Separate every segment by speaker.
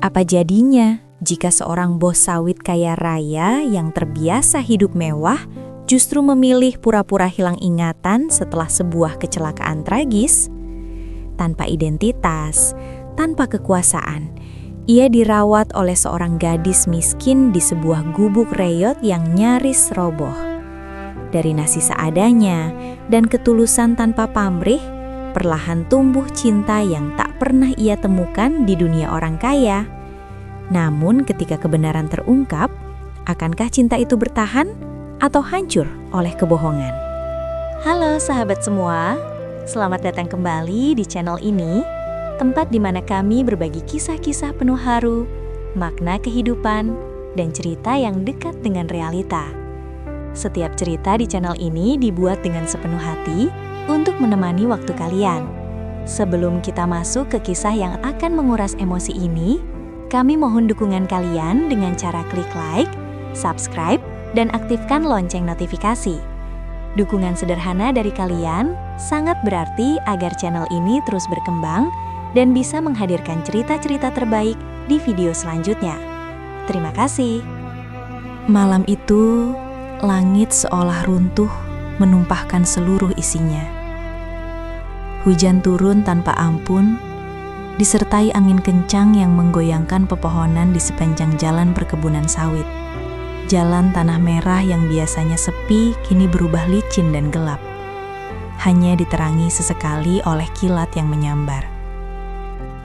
Speaker 1: Apa jadinya jika seorang bos sawit kaya raya yang terbiasa hidup mewah justru memilih pura-pura hilang ingatan setelah sebuah kecelakaan tragis? Tanpa identitas, tanpa kekuasaan, ia dirawat oleh seorang gadis miskin di sebuah gubuk reyot yang nyaris roboh. Dari nasi seadanya dan ketulusan tanpa pamrih, perlahan tumbuh cinta yang tak pernah ia temukan di dunia orang kaya. Namun ketika kebenaran terungkap, akankah cinta itu bertahan atau hancur oleh kebohongan? Halo sahabat semua, selamat datang kembali di channel ini, tempat di mana kami berbagi kisah-kisah penuh haru, makna kehidupan, dan cerita yang dekat dengan realita. Setiap cerita di channel ini dibuat dengan sepenuh hati untuk menemani waktu kalian. Sebelum kita masuk ke kisah yang akan menguras emosi ini, kami mohon dukungan kalian dengan cara klik like, subscribe, dan aktifkan lonceng notifikasi. Dukungan sederhana dari kalian sangat berarti agar channel ini terus berkembang dan bisa menghadirkan cerita-cerita terbaik di video selanjutnya. Terima kasih. Malam itu, langit seolah runtuh menumpahkan seluruh isinya. Hujan turun tanpa ampun, disertai angin kencang yang menggoyangkan pepohonan di sepanjang jalan perkebunan sawit. Jalan tanah merah yang biasanya sepi kini berubah licin dan gelap, hanya diterangi sesekali oleh kilat yang menyambar.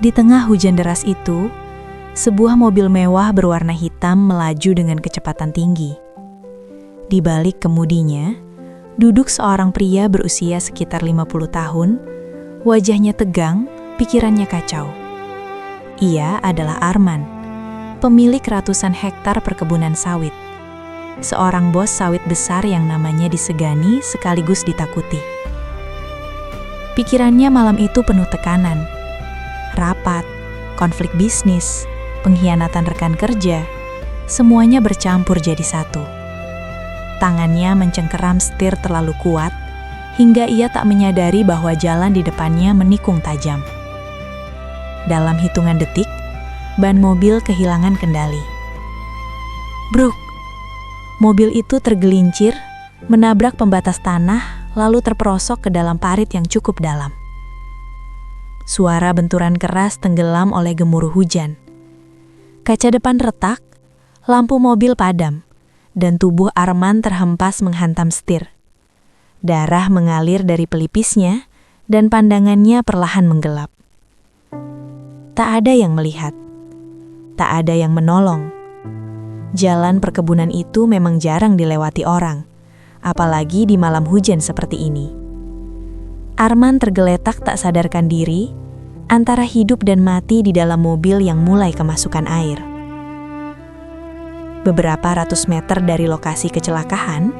Speaker 1: Di tengah hujan deras itu, sebuah mobil mewah berwarna hitam melaju dengan kecepatan tinggi. Di balik kemudinya, duduk seorang pria berusia sekitar 50 tahun, wajahnya tegang, pikirannya kacau. Ia adalah Arman, pemilik ratusan hektar perkebunan sawit. Seorang bos sawit besar yang namanya disegani sekaligus ditakuti. Pikirannya malam itu penuh tekanan. Rapat, konflik bisnis, pengkhianatan rekan kerja, semuanya bercampur jadi satu. Tangannya mencengkeram setir terlalu kuat, hingga ia tak menyadari bahwa jalan di depannya menikung tajam. Dalam hitungan detik, ban mobil kehilangan kendali. Bruk! Mobil itu tergelincir, menabrak pembatas tanah, lalu terperosok ke dalam parit yang cukup dalam. Suara benturan keras tenggelam oleh gemuruh hujan. Kaca depan retak, lampu mobil padam, dan tubuh Arman terhempas menghantam setir. Darah mengalir dari pelipisnya, dan pandangannya perlahan menggelap. Tak ada yang melihat, tak ada yang menolong. Jalan perkebunan itu memang jarang dilewati orang, apalagi di malam hujan seperti ini. Arman tergeletak tak sadarkan diri, antara hidup dan mati di dalam mobil yang mulai kemasukan air. Beberapa ratus meter dari lokasi kecelakaan,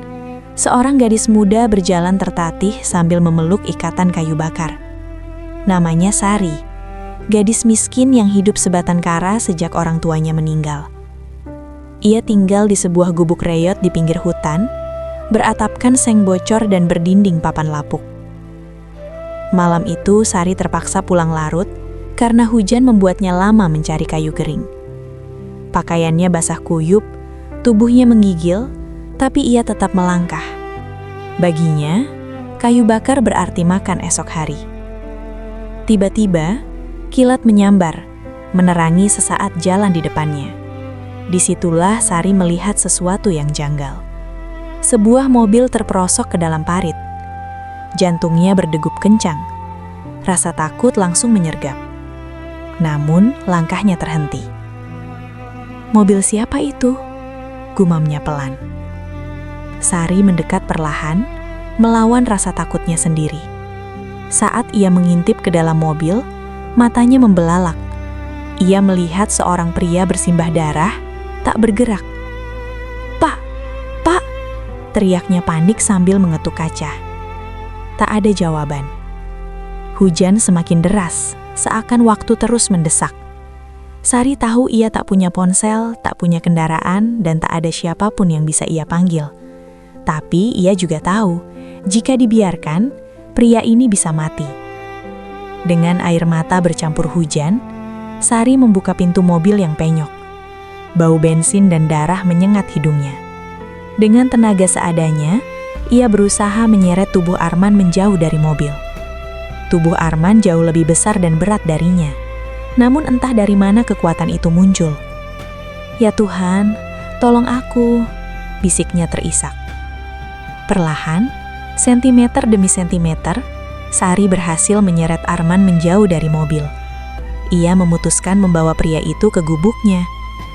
Speaker 1: seorang gadis muda berjalan tertatih sambil memeluk ikatan kayu bakar. Namanya Sari, gadis miskin yang hidup sebatang kara sejak orang tuanya meninggal. Ia tinggal di sebuah gubuk reyot di pinggir hutan, beratapkan seng bocor dan berdinding papan lapuk. Malam itu Sari terpaksa pulang larut karena hujan membuatnya lama mencari kayu kering. Pakaiannya basah kuyup, tubuhnya menggigil, tapi ia tetap melangkah. Baginya, kayu bakar berarti makan esok hari. Tiba-tiba, kilat menyambar, menerangi sesaat jalan di depannya. Disitulah Sari melihat sesuatu yang janggal. Sebuah mobil terperosok ke dalam parit. Jantungnya berdegup kencang. Rasa takut langsung menyergap. Namun, langkahnya terhenti. "Mobil siapa itu?" gumamnya pelan. Sari mendekat perlahan, melawan rasa takutnya sendiri. Saat ia mengintip ke dalam mobil, matanya membelalak. Ia melihat seorang pria bersimbah darah, tak bergerak. "Pak! Pak!" teriaknya panik sambil mengetuk kaca. Tak ada jawaban. Hujan semakin deras, seakan waktu terus mendesak. Sari tahu ia tak punya ponsel, tak punya kendaraan, dan tak ada siapapun yang bisa ia panggil. Tapi ia juga tahu, jika dibiarkan, pria ini bisa mati. Dengan air mata bercampur hujan, Sari membuka pintu mobil yang penyok. Bau bensin dan darah menyengat hidungnya. Dengan tenaga seadanya, ia berusaha menyeret tubuh Arman menjauh dari mobil. Tubuh Arman jauh lebih besar dan berat darinya. Namun entah dari mana kekuatan itu muncul. "Ya Tuhan, tolong aku," bisiknya terisak. Perlahan, sentimeter demi sentimeter, Sari berhasil menyeret Arman menjauh dari mobil. Ia memutuskan membawa pria itu ke gubuknya,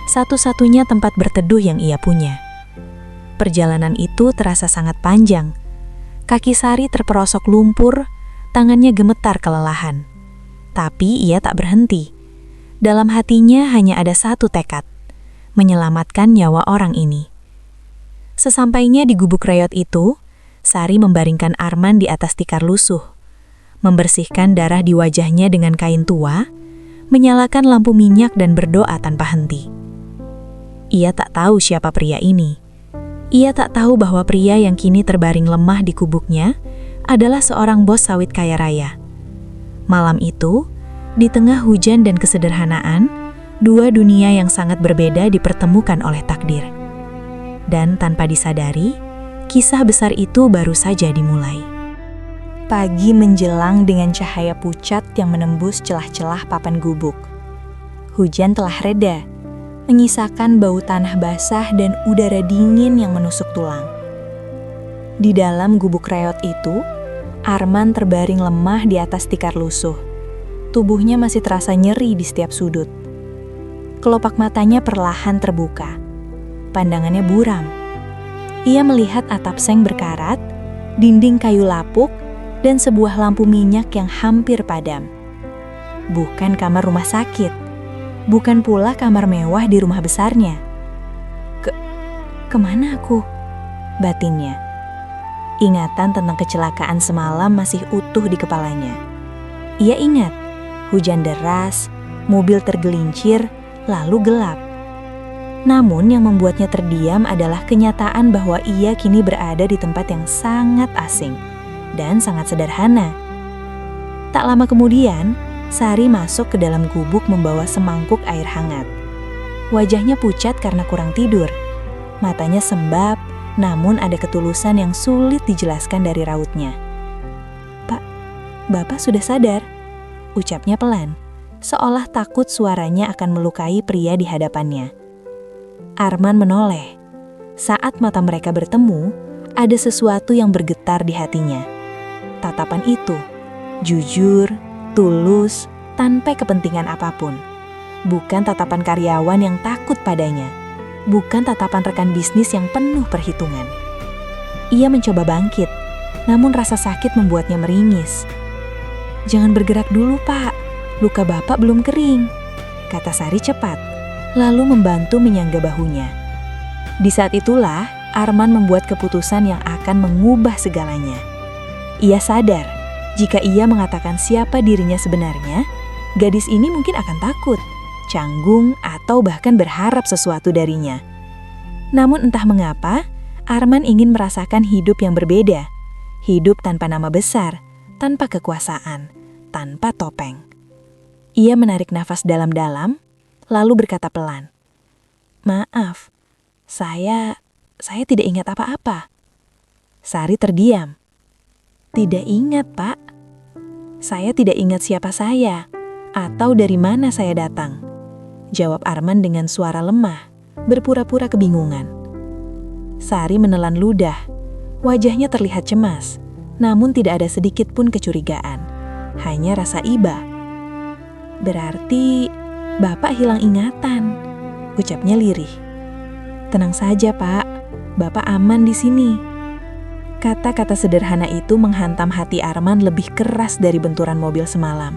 Speaker 1: satu-satunya tempat berteduh yang ia punya. Perjalanan itu terasa sangat panjang. Kaki Sari terperosok lumpur, tangannya gemetar kelelahan. Tapi ia tak berhenti. Dalam hatinya hanya ada satu tekad, menyelamatkan nyawa orang ini. Sesampainya di gubuk reot itu, Sari membaringkan Arman di atas tikar lusuh, membersihkan darah di wajahnya dengan kain tua, menyalakan lampu minyak dan berdoa tanpa henti. Ia tak tahu siapa pria ini. Ia tak tahu bahwa pria yang kini terbaring lemah di gubuknya adalah seorang bos sawit kaya raya. Malam itu, di tengah hujan dan kesederhanaan, dua dunia yang sangat berbeda dipertemukan oleh takdir. Dan tanpa disadari, kisah besar itu baru saja dimulai. Pagi menjelang dengan cahaya pucat yang menembus celah-celah papan gubuk. Hujan telah reda, menyisakan bau tanah basah dan udara dingin yang menusuk tulang. Di dalam gubuk reot itu, Arman terbaring lemah di atas tikar lusuh. Tubuhnya masih terasa nyeri di setiap sudut. Kelopak matanya perlahan terbuka. Pandangannya buram. Ia melihat atap seng berkarat, dinding kayu lapuk, dan sebuah lampu minyak yang hampir padam. Bukan kamar rumah sakit, bukan pula kamar mewah di rumah besarnya. Kemana aku? Batinnya. Ingatan tentang kecelakaan semalam masih utuh di kepalanya. Ia ingat, hujan deras, mobil tergelincir, lalu gelap. Namun yang membuatnya terdiam adalah kenyataan bahwa ia kini berada di tempat yang sangat asing dan sangat sederhana. Tak lama kemudian, Sari masuk ke dalam gubuk membawa semangkuk air hangat. Wajahnya pucat karena kurang tidur. Matanya sembab, namun ada ketulusan yang sulit dijelaskan dari rautnya. "Pak, Bapak sudah sadar?" ucapnya pelan, seolah takut suaranya akan melukai pria di hadapannya. Arman menoleh. Saat mata mereka bertemu, ada sesuatu yang bergetar di hatinya. Tatapan itu, jujur, tulus, tanpa kepentingan apapun. Bukan tatapan karyawan yang takut padanya. Bukan tatapan rekan bisnis yang penuh perhitungan. Ia mencoba bangkit, namun rasa sakit membuatnya meringis. "Jangan bergerak dulu, Pak. Luka Bapak belum kering," kata Sari cepat, lalu membantu menyangga bahunya. Di saat itulah, Arman membuat keputusan yang akan mengubah segalanya. Ia sadar, jika ia mengatakan siapa dirinya sebenarnya, gadis ini mungkin akan takut, canggung, atau bahkan berharap sesuatu darinya. Namun entah mengapa, Arman ingin merasakan hidup yang berbeda. Hidup tanpa nama besar, tanpa kekuasaan, tanpa topeng. Ia menarik nafas dalam-dalam, lalu berkata pelan, "Maaf, saya tidak ingat apa-apa." Sari terdiam. "Tidak ingat, Pak. Saya tidak ingat siapa saya, atau dari mana saya datang," jawab Arman dengan suara lemah, berpura-pura kebingungan. Sari menelan ludah. Wajahnya terlihat cemas, namun tidak ada sedikit pun kecurigaan. Hanya rasa iba. "Berarti Bapak hilang ingatan," ucapnya lirih. "Tenang saja, Pak. Bapak aman di sini." Kata-kata sederhana itu menghantam hati Arman lebih keras dari benturan mobil semalam.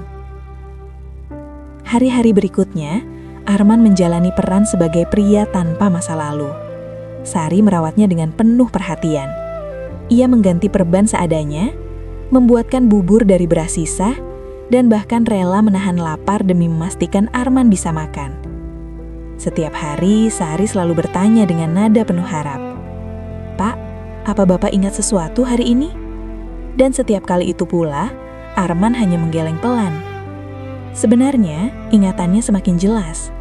Speaker 1: Hari-hari berikutnya, Arman menjalani peran sebagai pria tanpa masa lalu. Sari merawatnya dengan penuh perhatian. Ia mengganti perban seadanya, membuatkan bubur dari beras sisa, dan bahkan rela menahan lapar demi memastikan Arman bisa makan. Setiap hari, Sari selalu bertanya dengan nada penuh harap, "Pak, apa Bapak ingat sesuatu hari ini?" Dan setiap kali itu pula, Arman hanya menggeleng pelan. Sebenarnya, ingatannya semakin jelas.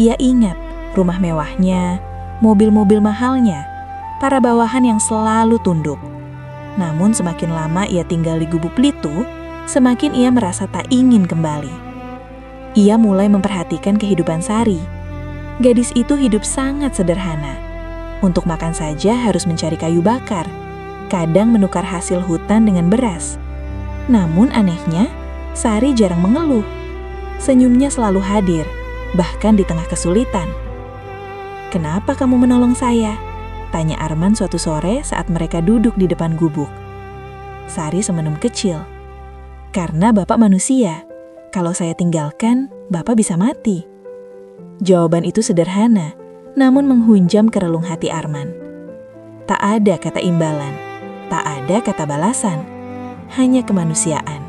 Speaker 1: Ia ingat rumah mewahnya, mobil-mobil mahalnya, para bawahan yang selalu tunduk. Namun semakin lama ia tinggal di Gubuk Litu, semakin ia merasa tak ingin kembali. Ia mulai memperhatikan kehidupan Sari. Gadis itu hidup sangat sederhana. Untuk makan saja harus mencari kayu bakar, kadang menukar hasil hutan dengan beras. Namun anehnya, Sari jarang mengeluh. Senyumnya selalu hadir, bahkan di tengah kesulitan. "Kenapa kamu menolong saya?" tanya Arman suatu sore saat mereka duduk di depan gubuk. Sari semenum kecil. "Karena Bapak manusia. Kalau saya tinggalkan, Bapak bisa mati." Jawaban itu sederhana, namun menghunjam ke relung hati Arman. Tak ada kata imbalan, tak ada kata balasan, hanya kemanusiaan.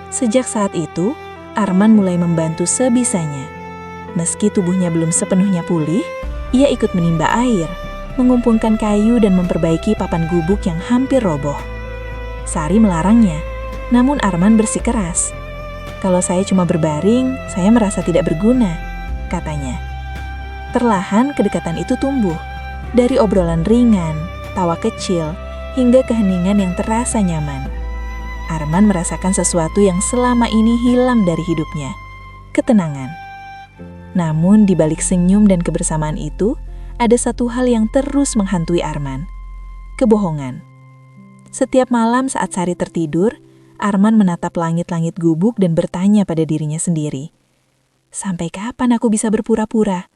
Speaker 1: Sejak saat itu, Arman mulai membantu sebisanya. Meski tubuhnya belum sepenuhnya pulih, ia ikut menimba air, mengumpulkan kayu dan memperbaiki papan gubuk yang hampir roboh. Sari melarangnya, namun Arman bersikeras. "Kalau saya cuma berbaring, saya merasa tidak berguna," katanya. Perlahan kedekatan itu tumbuh, dari obrolan ringan, tawa kecil, hingga keheningan yang terasa nyaman. Arman merasakan sesuatu yang selama ini hilang dari hidupnya, ketenangan. Namun di balik senyum dan kebersamaan itu, ada satu hal yang terus menghantui Arman, kebohongan. Setiap malam saat Sari tertidur, Arman menatap langit-langit gubuk dan bertanya pada dirinya sendiri, "Sampai kapan aku bisa berpura-pura?"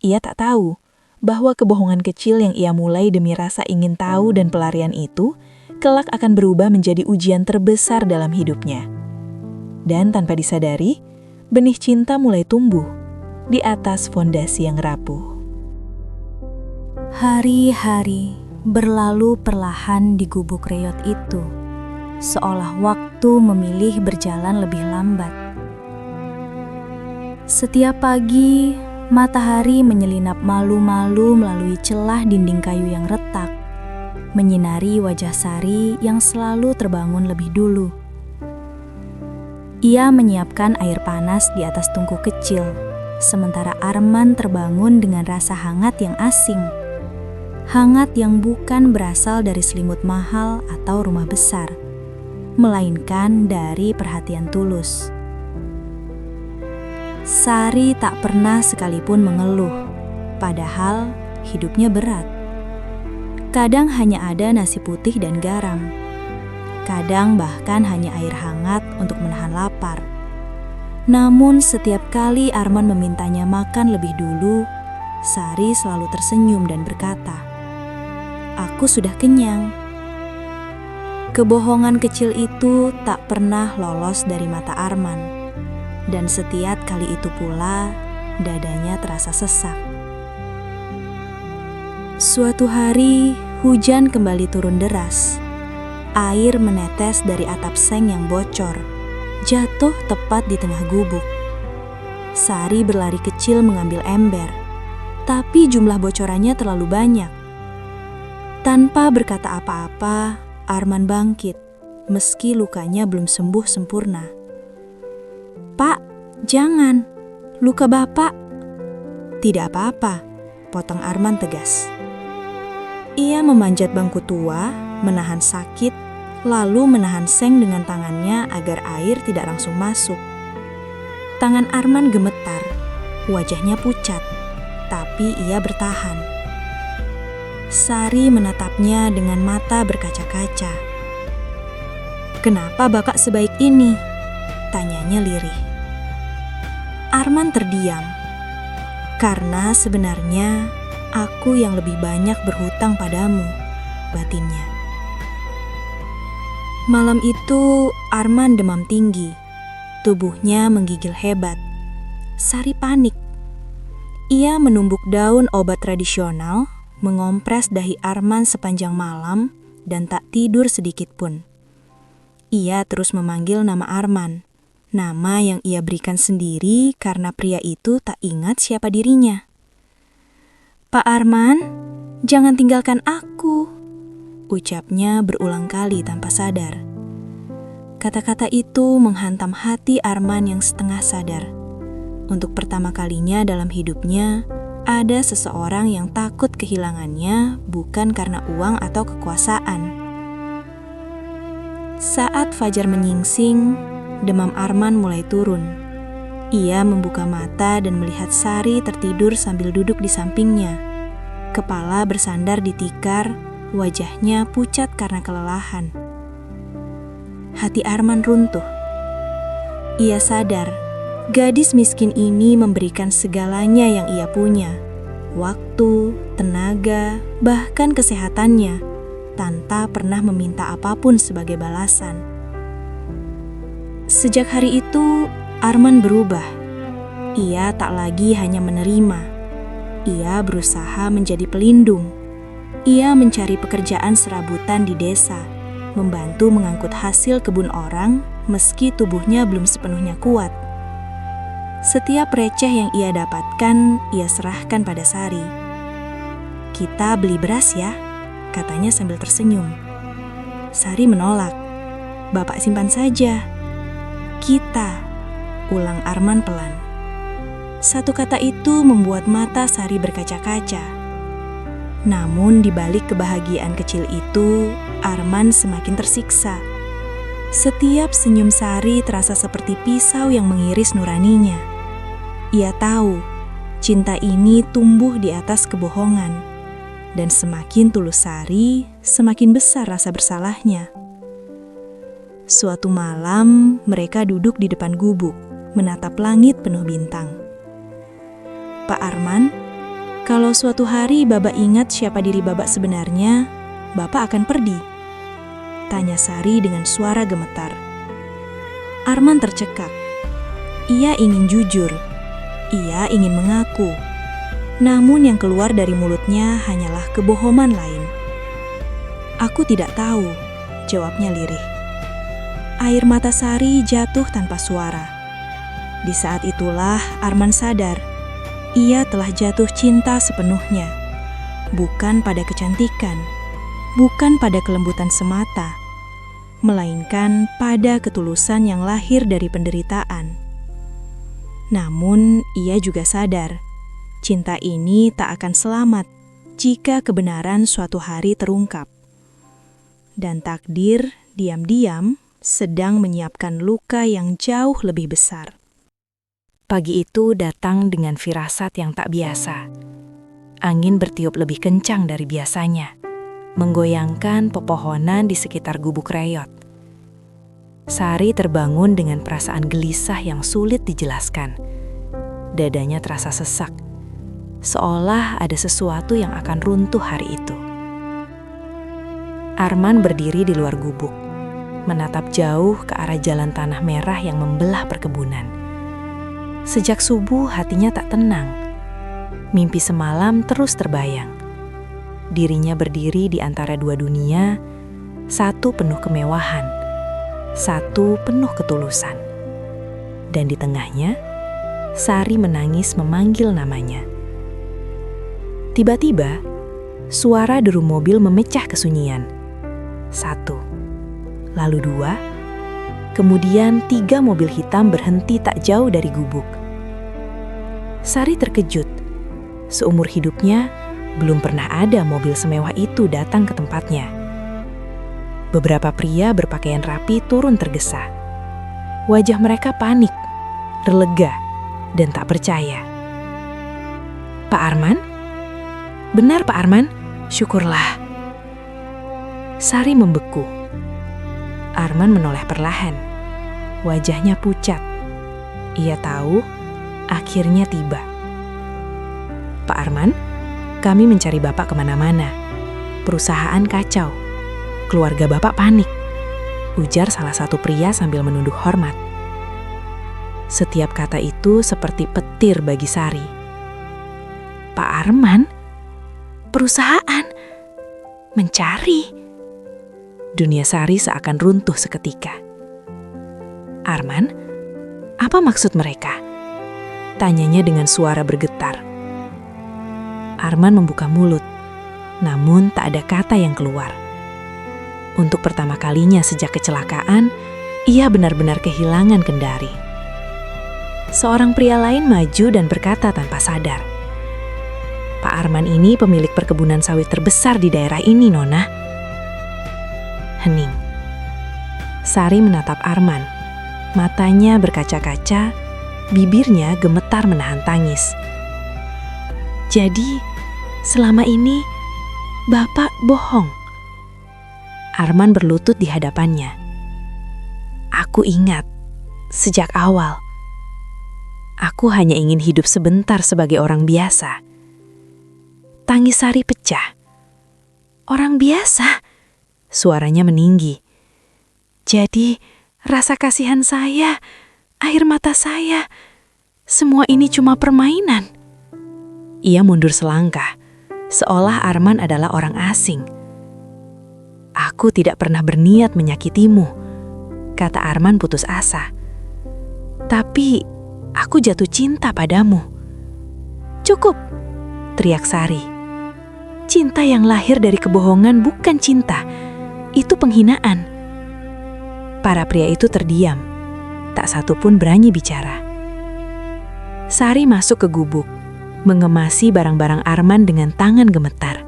Speaker 1: Ia tak tahu bahwa kebohongan kecil yang ia mulai demi rasa ingin tahu dan pelarian itu, kelak akan berubah menjadi ujian terbesar dalam hidupnya. Dan tanpa disadari, benih cinta mulai tumbuh di atas fondasi yang rapuh. Hari-hari berlalu perlahan di gubuk reot itu, seolah waktu memilih berjalan lebih lambat. Setiap pagi, matahari menyelinap malu-malu melalui celah dinding kayu yang retak, menyinari wajah Sari yang selalu terbangun lebih dulu. Ia menyiapkan air panas di atas tungku kecil, sementara Arman terbangun dengan rasa hangat yang asing. Hangat yang bukan berasal dari selimut mahal atau rumah besar, melainkan dari perhatian tulus. Sari tak pernah sekalipun mengeluh, padahal hidupnya berat. Kadang hanya ada nasi putih dan garam. Kadang bahkan hanya air hangat untuk menahan lapar. Namun setiap kali Arman memintanya makan lebih dulu, Sari selalu tersenyum dan berkata, "Aku sudah kenyang." Kebohongan kecil itu tak pernah lolos dari mata Arman. Dan setiap kali itu pula, dadanya terasa sesak. Suatu hari, hujan kembali turun deras. Air menetes dari atap seng yang bocor, jatuh tepat di tengah gubuk. Sari berlari kecil mengambil ember, tapi jumlah bocorannya terlalu banyak. Tanpa berkata apa-apa, Arman bangkit, meski lukanya belum sembuh sempurna. "Pak, jangan, luka Bapak." "Tidak apa-apa," potong Arman tegas. Ia memanjat bangku tua, menahan sakit, lalu menahan seng dengan tangannya agar air tidak langsung masuk. Tangan Arman gemetar, wajahnya pucat, tapi ia bertahan. Sari menatapnya dengan mata berkaca-kaca. "Kenapa Bapak sebaik ini?" tanyanya lirih. Arman terdiam. "Karena sebenarnya aku yang lebih banyak berhutang padamu," batinnya. Malam itu Arman demam tinggi. Tubuhnya menggigil hebat. Sari panik. Ia menumbuk daun obat tradisional, mengompres dahi Arman sepanjang malam, dan tak tidur sedikit pun. Ia terus memanggil nama Arman, nama yang ia berikan sendiri karena pria itu tak ingat siapa dirinya. "Pak Arman, jangan tinggalkan aku," ucapnya berulang kali tanpa sadar.
Speaker 2: Kata-kata itu menghantam hati Arman yang setengah sadar. Untuk pertama kalinya dalam hidupnya, ada seseorang yang takut kehilangannya bukan karena uang atau kekuasaan. Saat fajar menyingsing, demam Arman mulai turun. Ia membuka mata dan melihat Sari tertidur sambil duduk di sampingnya. Kepala bersandar di tikar, wajahnya pucat karena kelelahan. Hati Arman runtuh. Ia sadar, gadis miskin ini memberikan segalanya yang ia punya. Waktu, tenaga, bahkan kesehatannya, tanpa pernah meminta apapun sebagai balasan. Sejak hari itu, Arman berubah. Ia tak lagi hanya menerima. Ia berusaha menjadi pelindung. Ia mencari pekerjaan serabutan di desa, membantu mengangkut hasil kebun orang meski tubuhnya belum sepenuhnya kuat. Setiap receh yang ia dapatkan, ia serahkan pada Sari. "Kita beli beras ya," katanya sambil tersenyum. Sari menolak. "Bapak simpan saja." "Kita," ulang Arman pelan. Satu kata itu membuat mata Sari berkaca-kaca. Namun di balik kebahagiaan kecil itu, Arman semakin tersiksa. Setiap senyum Sari terasa seperti pisau yang mengiris nuraninya. Ia tahu, cinta ini tumbuh di atas kebohongan. Dan semakin tulus Sari, semakin besar rasa bersalahnya. Suatu malam, mereka duduk di depan gubuk, menatap langit penuh bintang. "Pak Arman, kalau suatu hari Bapak ingat siapa diri Bapak sebenarnya, Bapak akan pergi?" tanya Sari dengan suara gemetar. Arman tercekak. Ia ingin jujur. Ia ingin mengaku. Namun yang keluar dari mulutnya hanyalah kebohongan lain. "Aku tidak tahu," jawabnya lirih. Air mata Sari jatuh tanpa suara. Di saat itulah Arman sadar. Ia telah jatuh cinta sepenuhnya, bukan pada kecantikan, bukan pada kelembutan semata, melainkan pada ketulusan yang lahir dari penderitaan. Namun, ia juga sadar, cinta ini tak akan selamat jika kebenaran suatu hari terungkap. Dan takdir diam-diam sedang menyiapkan luka yang jauh lebih besar. Pagi itu datang dengan firasat yang tak biasa. Angin bertiup lebih kencang dari biasanya, menggoyangkan pepohonan di sekitar gubuk reyot. Sari terbangun dengan perasaan gelisah yang sulit dijelaskan. Dadanya terasa sesak, seolah ada sesuatu yang akan runtuh hari itu. Arman berdiri di luar gubuk, menatap jauh ke arah jalan tanah merah yang membelah perkebunan. Sejak subuh hatinya tak tenang. Mimpi semalam terus terbayang. Dirinya berdiri di antara dua dunia, satu penuh kemewahan, satu penuh ketulusan. Dan di tengahnya, Sari menangis memanggil namanya. Tiba-tiba, suara deru mobil memecah kesunyian. 1, lalu 2, kemudian 3 mobil hitam berhenti tak jauh dari gubuk. Sari terkejut. Seumur hidupnya, belum pernah ada mobil semewah itu datang ke tempatnya. Beberapa pria berpakaian rapi turun tergesa. Wajah mereka panik, relega, dan tak percaya. "Pak Arman? Benar Pak Arman? Syukurlah." Sari membeku. Arman menoleh perlahan. Wajahnya pucat. Ia tahu akhirnya tiba. "Pak Arman, kami mencari Bapak kemana-mana. Perusahaan kacau. Keluarga Bapak panik," ujar salah satu pria sambil menunduk hormat. Setiap kata itu seperti petir bagi Sari. "Pak Arman? Perusahaan? Mencari?" Dunia Sari seakan runtuh seketika. "Arman, apa maksud mereka?" tanyanya dengan suara bergetar. Arman membuka mulut, namun tak ada kata yang keluar. Untuk pertama kalinya sejak kecelakaan,
Speaker 1: Ia benar-benar kehilangan kendali. Seorang pria lain maju dan berkata tanpa sadar, "Pak Arman ini pemilik perkebunan sawit terbesar di daerah ini, Nona." Hening. Sari menatap Arman. Matanya berkaca-kaca, bibirnya gemetar menahan tangis. "Jadi, selama ini Bapak bohong?" Arman berlutut di hadapannya. "Aku ingat, sejak awal. Aku hanya ingin hidup sebentar sebagai orang biasa." Tangis Sari pecah. "Orang biasa?" Suaranya meninggi. "Jadi, rasa kasihan saya, air mata saya, semua ini cuma permainan?" Ia mundur selangkah, seolah Arman adalah orang asing. "Aku tidak pernah berniat menyakitimu," kata Arman putus asa. "Tapi, aku jatuh cinta padamu." "Cukup," teriak Sari. "Cinta yang lahir dari kebohongan bukan cinta, itu penghinaan." Para pria itu terdiam, tak satu pun berani bicara. Sari masuk ke gubuk, mengemasi barang-barang Arman dengan tangan gemetar.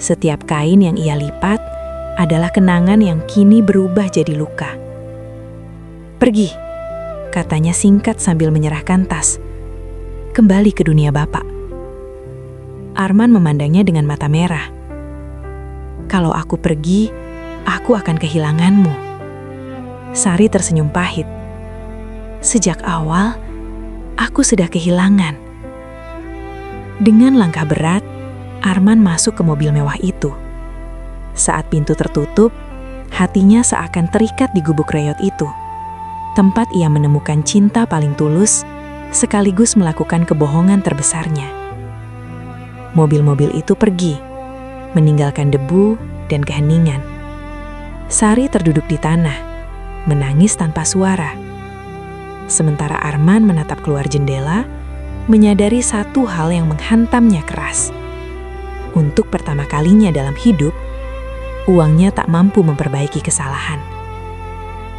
Speaker 1: Setiap kain yang ia lipat adalah kenangan yang kini berubah jadi luka. "Pergi," katanya singkat sambil menyerahkan tas. "Kembali ke dunia Bapak." Arman memandangnya dengan mata merah. "Kalau aku pergi, aku akan kehilanganmu." Sari tersenyum pahit. "Sejak awal, aku sudah kehilangan." Dengan langkah berat, Arman masuk ke mobil mewah itu. Saat pintu tertutup, hatinya seakan terikat di gubuk reot itu. Tempat ia menemukan cinta paling tulus, sekaligus melakukan kebohongan terbesarnya. Mobil-mobil itu pergi, meninggalkan debu dan keheningan. Sari terduduk di tanah, menangis tanpa suara. Sementara Arman menatap keluar jendela, menyadari satu hal yang menghantamnya keras. Untuk pertama kalinya dalam hidup, uangnya tak mampu memperbaiki kesalahan.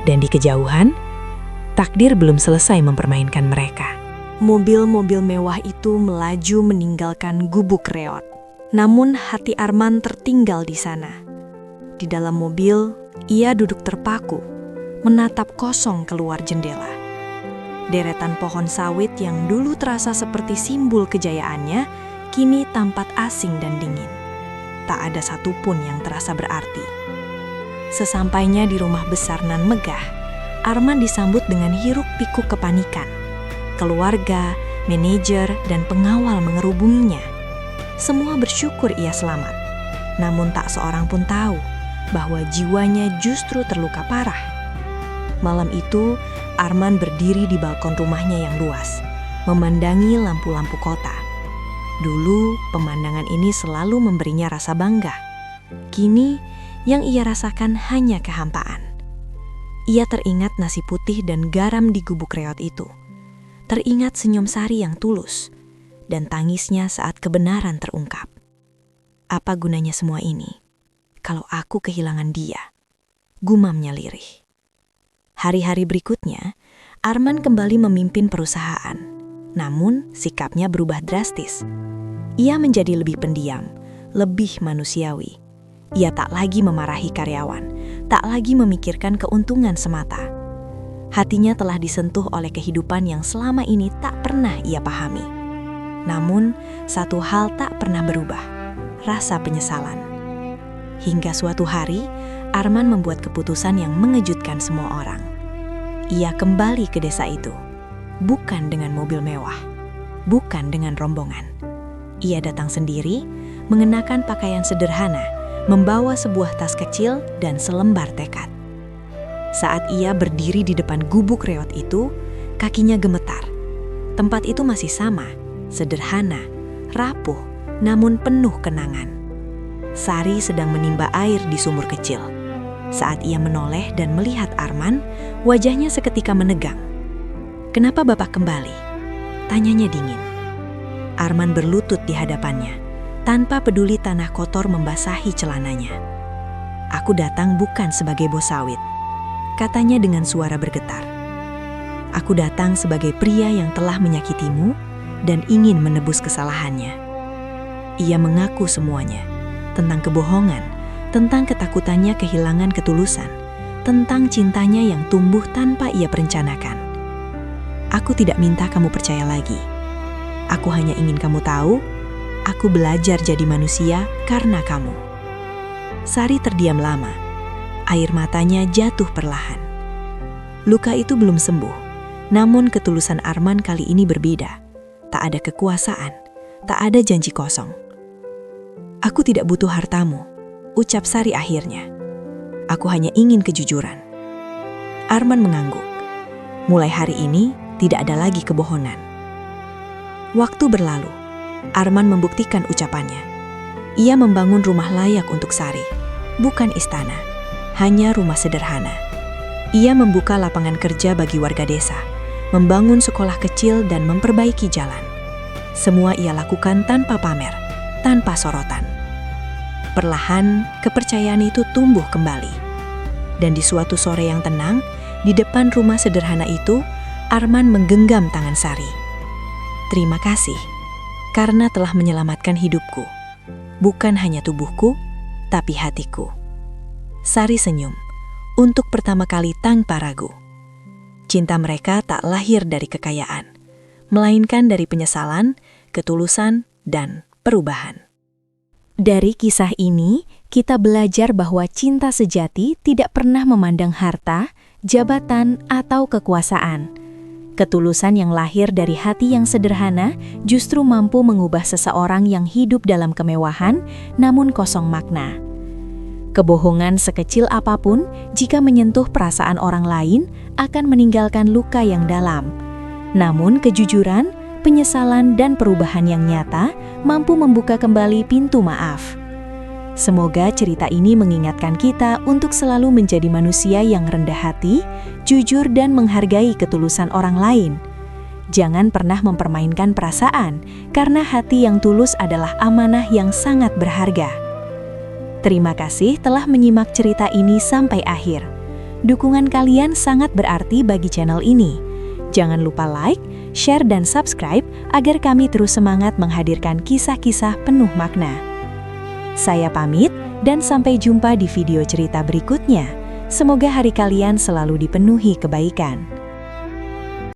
Speaker 1: Dan di kejauhan, takdir belum selesai mempermainkan mereka. Mobil-mobil mewah itu melaju meninggalkan gubuk reot. Namun hati Arman tertinggal di sana. Di dalam mobil, ia duduk terpaku, menatap kosong keluar jendela. Deretan pohon sawit yang dulu terasa seperti simbol kejayaannya, kini tampak asing dan dingin. Tak ada satupun yang terasa berarti. Sesampainya di rumah besar nan megah, Arman disambut dengan hiruk-pikuk kepanikan. Keluarga, manajer, dan pengawal mengerubunginya. Semua bersyukur ia selamat. Namun tak seorang pun tahu bahwa jiwanya justru terluka parah. Malam itu, Arman berdiri di balkon rumahnya yang luas, memandangi lampu-lampu kota. Dulu, pemandangan ini selalu memberinya rasa bangga. Kini, yang ia rasakan hanya kehampaan. Ia teringat nasi putih dan garam di gubuk reot itu. Teringat senyum Sari yang tulus, dan tangisnya saat kebenaran terungkap. Apa gunanya semua ini, kalau aku kehilangan dia? Gumamnya lirih. Hari-hari berikutnya, Arman kembali memimpin perusahaan. Namun, sikapnya berubah drastis. Ia menjadi lebih pendiam, lebih manusiawi. Ia tak lagi memarahi karyawan, tak lagi memikirkan keuntungan semata. Hatinya telah disentuh oleh kehidupan yang selama ini tak pernah ia pahami. Namun, satu hal tak pernah berubah, rasa penyesalan. Hingga suatu hari, Arman membuat keputusan yang mengejutkan semua orang. Ia kembali ke desa itu, bukan dengan mobil mewah, bukan dengan rombongan. Ia datang sendiri, mengenakan pakaian sederhana, membawa sebuah tas kecil dan selembar tekad. Saat ia berdiri di depan gubuk reot itu, kakinya gemetar. Tempat itu masih sama, sederhana, rapuh, namun penuh kenangan. Sari sedang menimba air di sumur kecil. Saat ia menoleh dan melihat Arman, wajahnya seketika menegang. "Kenapa Bapak kembali?" tanyanya dingin. Arman berlutut di hadapannya, tanpa peduli tanah kotor membasahi celananya. "Aku datang bukan sebagai bos sawit. katanya dengan suara bergetar. Aku datang sebagai pria yang telah menyakitimu dan ingin menebus kesalahannya. Ia mengaku semuanya, tentang kebohongan, tentang ketakutannya kehilangan ketulusan, tentang cintanya yang tumbuh tanpa ia perencanakan. Aku tidak minta kamu percaya lagi. Aku hanya ingin kamu tahu, aku belajar jadi manusia karena kamu. Sari terdiam lama. Air matanya jatuh perlahan. Luka itu belum sembuh, namun ketulusan Arman kali ini berbeda. Tak ada kekuasaan, tak ada janji kosong. Aku tidak butuh hartamu, ucap Sari akhirnya. Aku hanya ingin kejujuran. Arman mengangguk. Mulai hari ini, tidak ada lagi kebohongan. Waktu berlalu, Arman membuktikan ucapannya. Ia membangun rumah layak untuk Sari, bukan istana. Hanya rumah sederhana. Ia membuka lapangan kerja bagi warga desa, membangun sekolah kecil dan memperbaiki jalan. Semua ia lakukan tanpa pamer, tanpa sorotan. Perlahan, kepercayaan itu tumbuh kembali. Dan di suatu sore yang tenang, di depan rumah sederhana itu, Arman menggenggam tangan Sari. Terima kasih, karena telah menyelamatkan hidupku. Bukan hanya tubuhku, tapi hatiku. Sari senyum, untuk pertama kali tanpa ragu. Cinta mereka tak lahir dari kekayaan, melainkan dari penyesalan, ketulusan, dan perubahan. Dari kisah ini, kita belajar bahwa cinta sejati tidak pernah memandang harta, jabatan, atau kekuasaan. Ketulusan yang lahir dari hati yang sederhana justru mampu mengubah seseorang yang hidup dalam kemewahan, namun kosong makna. Kebohongan sekecil apapun, jika menyentuh perasaan orang lain, akan meninggalkan luka yang dalam. Namun kejujuran, penyesalan, dan perubahan yang nyata mampu membuka kembali pintu maaf. Semoga cerita ini mengingatkan kita untuk selalu menjadi manusia yang rendah hati, jujur, dan menghargai ketulusan orang lain. Jangan pernah mempermainkan perasaan, karena hati yang tulus adalah amanah yang sangat berharga. Terima kasih telah menyimak cerita ini sampai akhir. Dukungan kalian sangat berarti bagi channel ini. Jangan lupa like, share, dan subscribe agar kami terus semangat menghadirkan kisah-kisah penuh makna. Saya pamit dan sampai jumpa di video cerita berikutnya. Semoga hari kalian selalu dipenuhi kebaikan.